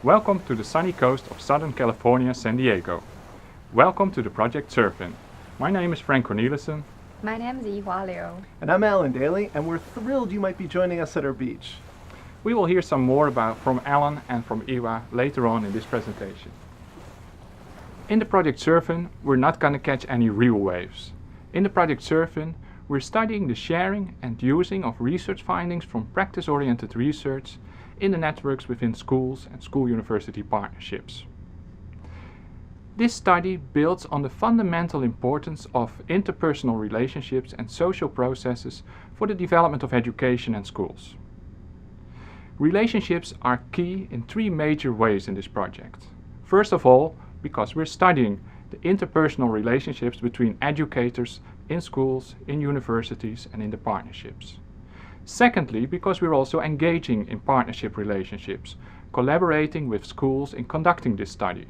Welcome to the sunny coast of Southern California, San Diego. Welcome to the project SURFIN. My name is Frank Cornelissen. My name is Yihua Liu. And I'm Alan Daly, and we're thrilled you might be joining us at our beach. We will hear some more from Alan and from Iwa later on in this presentation. In the project SURFIN, we're not going to catch any real waves. In the project SURFIN, we're studying the sharing and using of research findings from practice-oriented research in the networks within schools and school-university partnerships. This study builds on the fundamental importance of interpersonal relationships and social processes for the development of education and schools. Relationships are key in three major ways in this project. First of all, because we're studying the interpersonal relationships between educators in schools, in universities, and in the partnerships. Secondly, because we're also engaging in partnership relationships, collaborating with schools in conducting this study.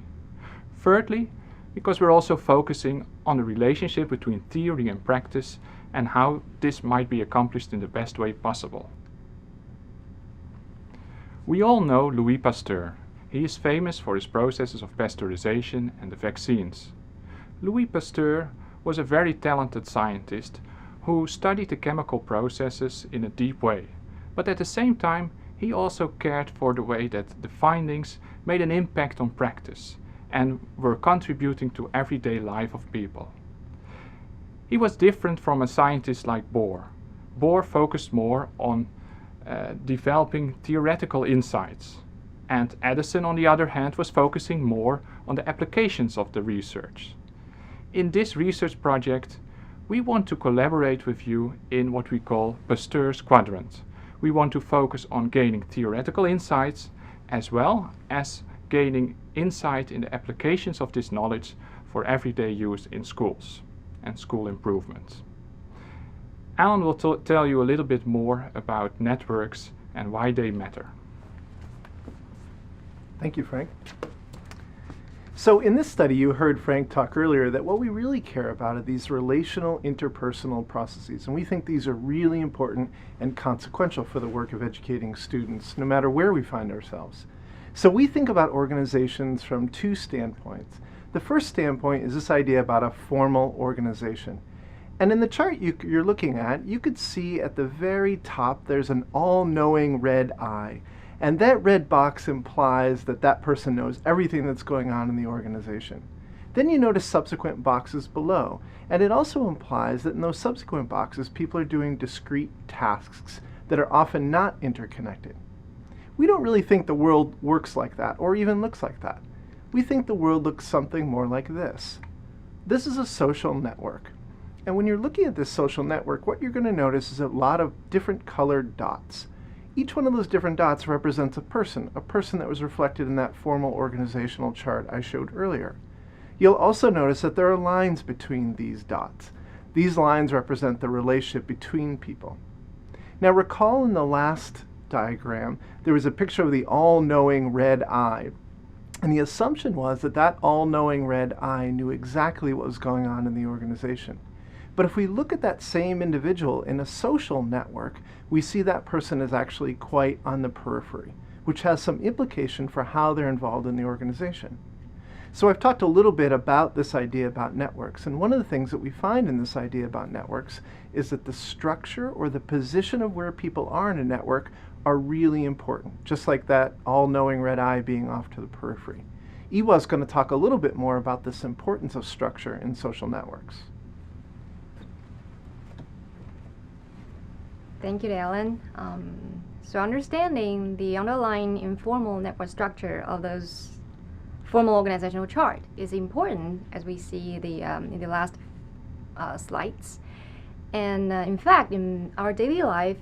Thirdly, because we're also focusing on the relationship between theory and practice and how this might be accomplished in the best way possible. We all know Louis Pasteur. He is famous for his processes of pasteurization and the vaccines. Louis Pasteur was a very talented scientist who studied the chemical processes in a deep way, but at the same time he also cared for the way that the findings made an impact on practice and were contributing to everyday life of people. He was different from a scientist like Bohr. Bohr focused more on developing theoretical insights, and Edison, on the other hand, was focusing more on the applications of the research. In this research project, we want to collaborate with you in what we call Pasteurs Quadrant. We want to focus on gaining theoretical insights as well as gaining insight in the applications of this knowledge for everyday use in schools and school improvement. Alan will tell you a little bit more about networks and why they matter. Thank you, Frank. So in this study, you heard Frank talk earlier that what we really care about are these relational interpersonal processes, and we think these are really important and consequential for the work of educating students, no matter where we find ourselves. So we think about organizations from two standpoints. The first standpoint is this idea about a formal organization. And in the chart you're looking at, you could see at the very top there's an all-knowing red eye. And that red box implies that that person knows everything that's going on in the organization. Then you notice subsequent boxes below, and it also implies that in those subsequent boxes, people are doing discrete tasks that are often not interconnected. We don't really think the world works like that, or even looks like that. We think the world looks something more like this. This is a social network. And when you're looking at this social network, what you're going to notice is a lot of different colored dots. Each one of those different dots represents a person that was reflected in that formal organizational chart I showed earlier. You'll also notice that there are lines between these dots. These lines represent the relationship between people. Now recall in the last diagram, there was a picture of the all-knowing red eye. And the assumption was that that all-knowing red eye knew exactly what was going on in the organization. But if we look at that same individual in a social network, we see that person is actually quite on the periphery, which has some implication for how they're involved in the organization. So I've talked a little bit about this idea about networks, and one of the things that we find in this idea about networks is that the structure or the position of where people are in a network are really important, just like that all-knowing red eye being off to the periphery. Iwa's going to talk a little bit more about this importance of structure in social networks. Thank you, Alan. So understanding the underlying informal network structure of those formal organizational chart is important, as we see in the last slides. And in fact, in our daily life,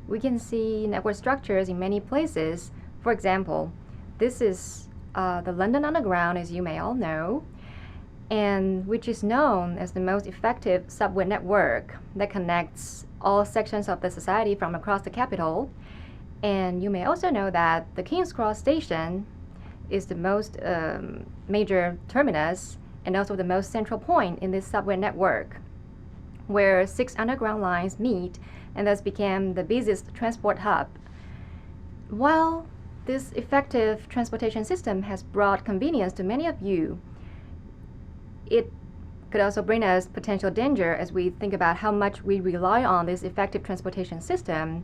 we can see network structures in many places. For example, this is the London Underground, as you may all know, and which is known as the most effective subway network that connects all sections of the society from across the capital. And you may also know that the King's Cross station is the most major terminus and also the most central point in this subway network, where 6 underground lines meet and thus became the busiest transport hub. While this effective transportation system has brought convenience to many of you, it could also bring us potential danger as we think about how much we rely on this effective transportation system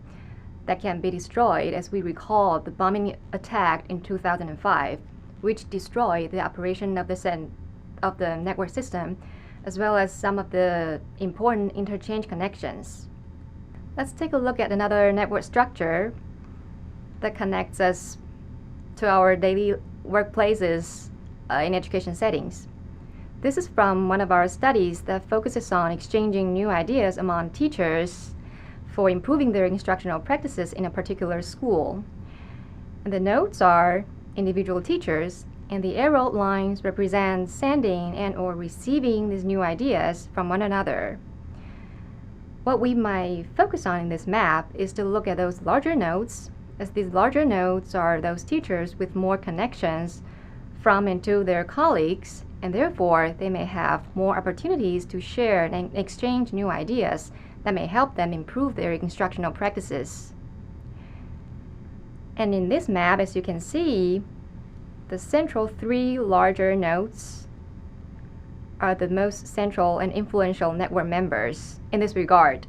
that can be destroyed, as we recall the bombing attack in 2005, which destroyed the operation of the network system, as well as some of the important interchange connections. Let's take a look at another network structure that connects us to our daily workplaces in education settings. This is from one of our studies that focuses on exchanging new ideas among teachers for improving their instructional practices in a particular school. And the nodes are individual teachers, and the arrowed lines represent sending and or receiving these new ideas from one another. What we might focus on in this map is to look at those larger nodes, as these larger nodes are those teachers with more connections from and to their colleagues, and therefore they may have more opportunities to share and exchange new ideas that may help them improve their instructional practices. And in this map, as you can see, the central three larger nodes are the most central and influential network members in this regard.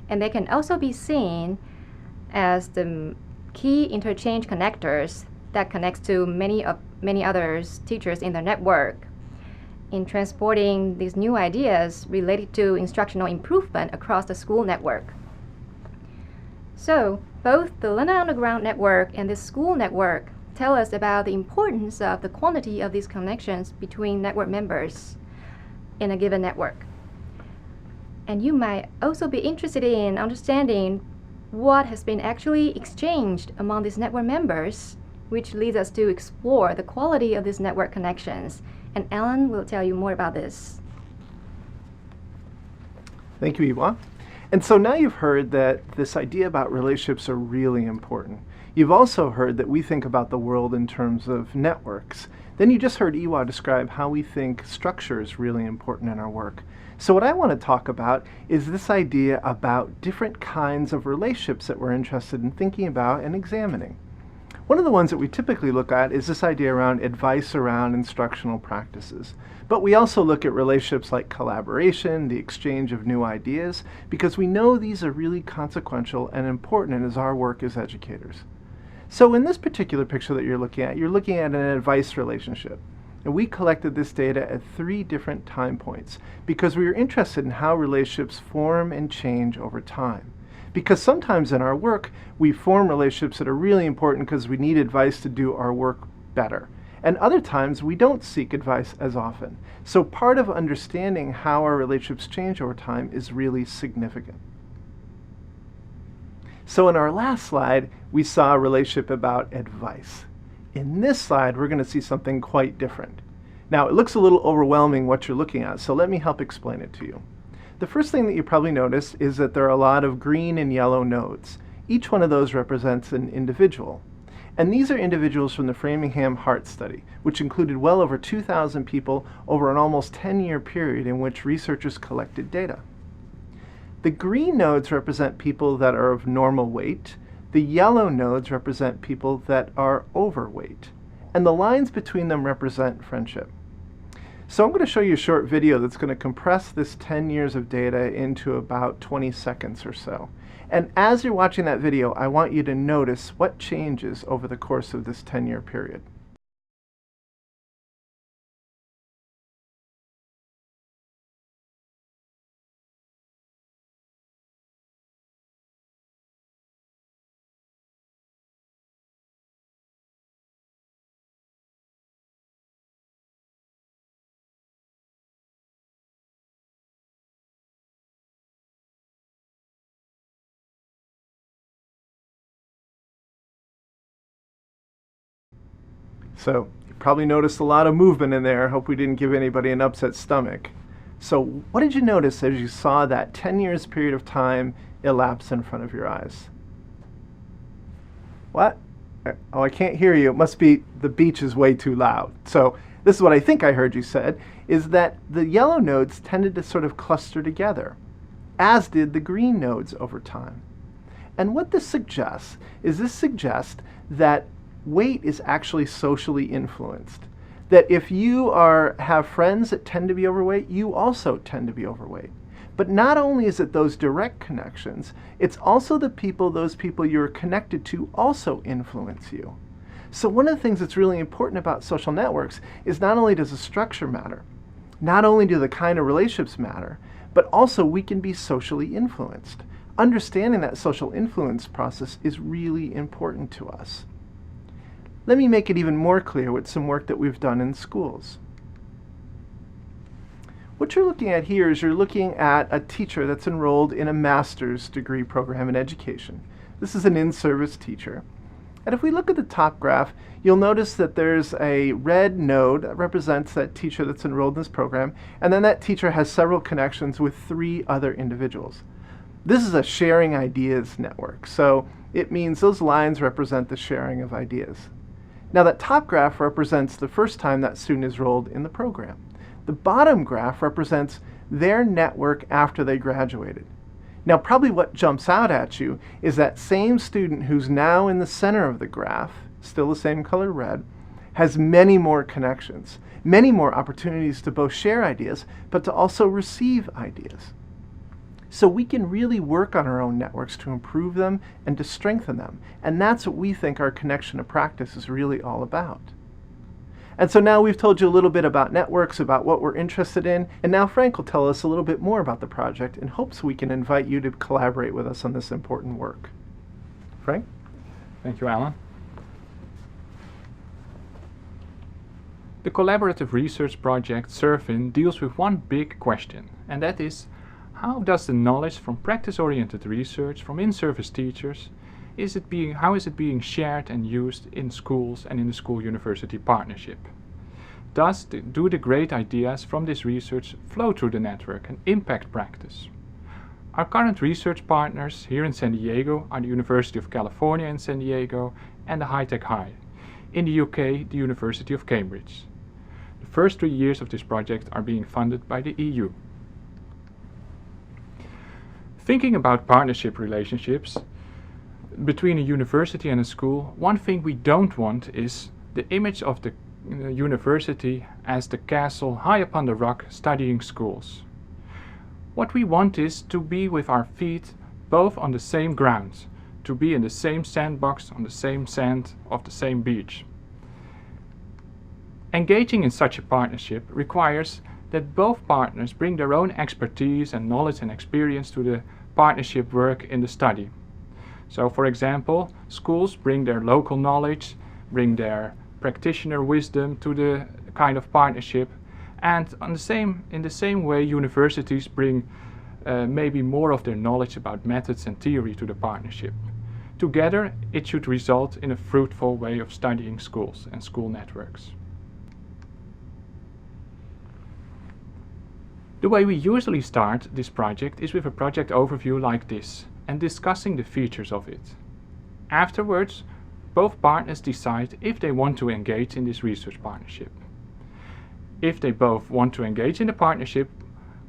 And they can also be seen as the key interchange connectors that connects to many other teachers in the network in transporting these new ideas related to instructional improvement across the school network. So, both the London Underground network and the school network tell us about the importance of the quantity of these connections between network members in a given network. And you might also be interested in understanding what has been actually exchanged among these network members, which leads us to explore the quality of these network connections. And Alan will tell you more about this. Thank you, Iwa. And so now you've heard that this idea about relationships are really important. You've also heard that we think about the world in terms of networks. Then you just heard Iwa describe how we think structure is really important in our work. So what I want to talk about is this idea about different kinds of relationships that we're interested in thinking about and examining. One of the ones that we typically look at is this idea around advice around instructional practices. But we also look at relationships like collaboration, the exchange of new ideas, because we know these are really consequential and important as our work as educators. So in this particular picture that you're looking at an advice relationship. And we collected this data at 3 different time points because we were interested in how relationships form and change over time. Because sometimes in our work, we form relationships that are really important because we need advice to do our work better. And other times, we don't seek advice as often. So part of understanding how our relationships change over time is really significant. So in our last slide, we saw a relationship about advice. In this slide, we're going to see something quite different. Now, it looks a little overwhelming what you're looking at, so let me help explain it to you. The first thing that you probably notice is that there are a lot of green and yellow nodes. Each one of those represents an individual. And these are individuals from the Framingham Heart Study, which included well over 2,000 people over an almost 10-year period in which researchers collected data. The green nodes represent people that are of normal weight. The yellow nodes represent people that are overweight. And the lines between them represent friendship. So I'm going to show you a short video that's going to compress this 10 years of data into about 20 seconds or so. And as you're watching that video, I want you to notice what changes over the course of this 10-year period. So you probably noticed a lot of movement in there. I hope we didn't give anybody an upset stomach. So what did you notice as you saw that 10 years period of time elapse in front of your eyes? What? Oh, I can't hear you. It must be the beach is way too loud. So this is what I think I heard you said, is that the yellow nodes tended to sort of cluster together, as did the green nodes over time. And what this suggests is that weight is actually socially influenced. That if you have friends that tend to be overweight, you also tend to be overweight. But not only is it those direct connections, it's also those people you're connected to also influence you. So one of the things that's really important about social networks is not only does the structure matter, not only do the kind of relationships matter, but also we can be socially influenced. Understanding that social influence process is really important to us. Let me make it even more clear with some work that we've done in schools. What you're looking at here is you're looking at a teacher that's enrolled in a master's degree program in education. This is an in-service teacher. And if we look at the top graph, you'll notice that there's a red node that represents that teacher that's enrolled in this program, and then that teacher has several connections with 3 other individuals. This is a sharing ideas network, so it means those lines represent the sharing of ideas. Now that top graph represents the first time that student is enrolled in the program. The bottom graph represents their network after they graduated. Now probably what jumps out at you is that same student who's now in the center of the graph, still the same color red, has many more connections, many more opportunities to both share ideas, but to also receive ideas. So we can really work on our own networks to improve them and to strengthen them. And that's what we think our connection to practice is really all about. And so now we've told you a little bit about networks, about what we're interested in, and now Frank will tell us a little bit more about the project in hopes we can invite you to collaborate with us on this important work. Frank? Thank you, Alan. The collaborative research project SURFIN deals with one big question, and that is, how does the knowledge from practice-oriented research from in-service teachers, how is it being shared and used in schools and in the school-university partnership? Do the great ideas from this research flow through the network and impact practice? Our current research partners here in San Diego are the University of California in San Diego and the High Tech High. In the UK, the University of Cambridge. The first 3 years of this project are being funded by the EU. Thinking about partnership relationships between a university and a school, one thing we don't want is the image of the university as the castle high upon the rock studying schools. What we want is to be with our feet both on the same ground, to be in the same sandbox on the same sand of the same beach. Engaging in such a partnership requires that both partners bring their own expertise and knowledge and experience to the partnership work in the study. So for example, schools bring their local knowledge, bring their practitioner wisdom to the kind of partnership, and in the same way universities bring maybe more of their knowledge about methods and theory to the partnership. Together it should result in a fruitful way of studying schools and school networks. The way we usually start this project is with a project overview like this and discussing the features of it. Afterwards, both partners decide if they want to engage in this research partnership. If they both want to engage in the partnership,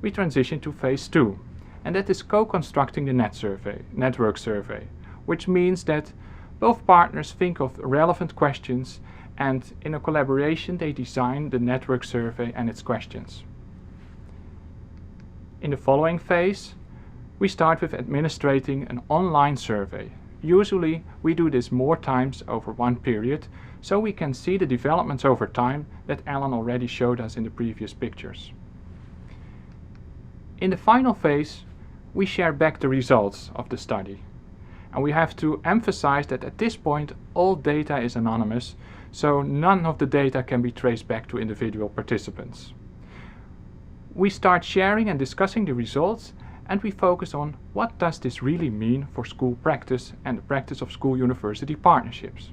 we transition to phase 2, and that is co-constructing the network survey, which means that both partners think of relevant questions and in a collaboration they design the network survey and its questions. In the following phase, we start with administrating an online survey. Usually we do this more times over one period, so we can see the developments over time that Alan already showed us in the previous pictures. In the final phase, we share back the results of the study. And we have to emphasize that at this point all data is anonymous, so none of the data can be traced back to individual participants. We start sharing and discussing the results, and we focus on what does this really mean for school practice and the practice of school-university partnerships.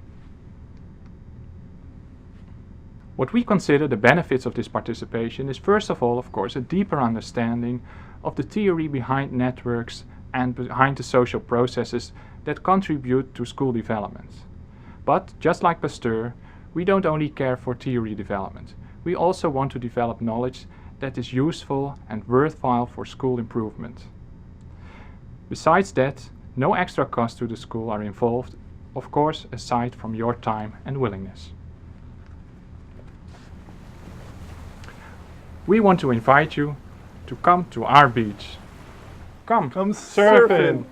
What we consider the benefits of this participation is first of all, of course, a deeper understanding of the theory behind networks and behind the social processes that contribute to school development. But just like Pasteur, we don't only care for theory development. We also want to develop knowledge that is useful and worthwhile for school improvement. Besides that, no extra costs to the school are involved of course aside from your time and willingness. We want to invite you to come to our beach. Come Come surfing!